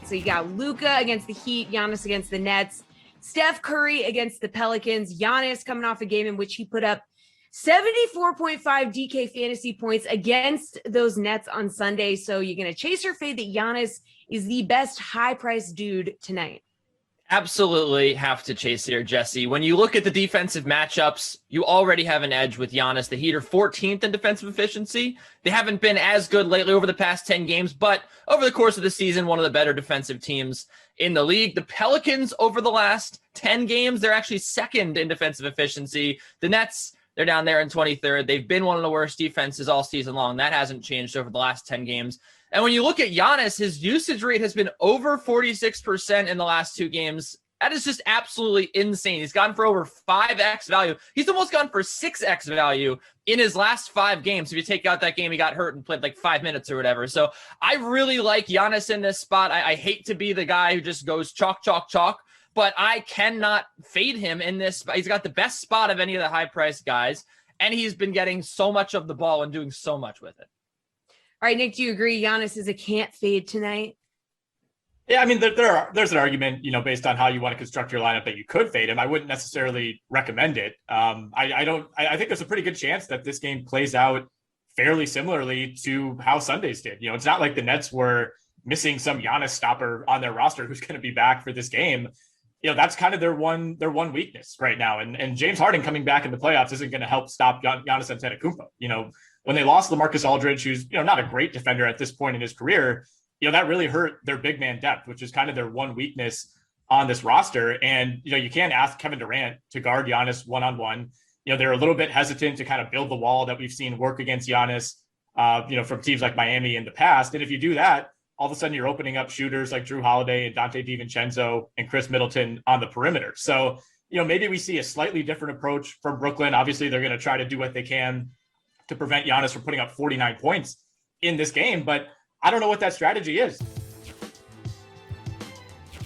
So you got Luka against the Heat, Giannis against the Nets, Steph Curry against the Pelicans, Giannis coming off a game in which he put up 74.5 DK fantasy points against those Nets on Sunday. So you're going to chase or fade that Giannis is the best high-priced dude tonight? Absolutely have to chase here, Jesse. When you look at the defensive matchups, you already have an edge with Giannis. The Heat are 14th in defensive efficiency. They haven't been as good lately over the past 10 games, but over the course of the season, one of the better defensive teams in the league. The Pelicans over the last 10 games, they're actually second in defensive efficiency. The Nets, they're down there in 23rd. They've been one of the worst defenses all season long. That hasn't changed over the last 10 games. And when you look at Giannis, his usage rate has been over 46% in the last 2 games. That is just absolutely insane. He's gone for over 5x value. He's almost gone for 6x value in his last 5 games. If you take out that game, he got hurt and played like 5 minutes or whatever. So I really like Giannis in this spot. I hate to be the guy who just goes chalk, chalk, chalk, but I cannot fade him in this spot. He's got the best spot of any of the high-priced guys, and he's been getting so much of the ball and doing so much with it. All right, Nick, do you agree Giannis is a can't fade tonight? Yeah, I mean, there's an argument, based on how you want to construct your lineup that you could fade him. I wouldn't necessarily recommend it. I think there's a pretty good chance that this game plays out fairly similarly to how Sundays did. It's not like the Nets were missing some Giannis stopper on their roster who's going to be back for this game. That's kind of their one weakness right now. And James Harden coming back in the playoffs isn't going to help stop Giannis Antetokounmpo. When they lost LaMarcus Aldridge, who's not a great defender at this point in his career, that really hurt their big man depth, which is kind of their one weakness on this roster. And you can't ask Kevin Durant to guard Giannis one-on-one. They're a little bit hesitant to kind of build the wall that we've seen work against Giannis, from teams like Miami in the past. And if you do that, all of a sudden you're opening up shooters like Drew Holiday and Dante DiVincenzo and Chris Middleton on the perimeter. So, maybe we see a slightly different approach from Brooklyn. Obviously, they're going to try to do what they can to prevent Giannis from putting up 49 points in this game, but I don't know what that strategy is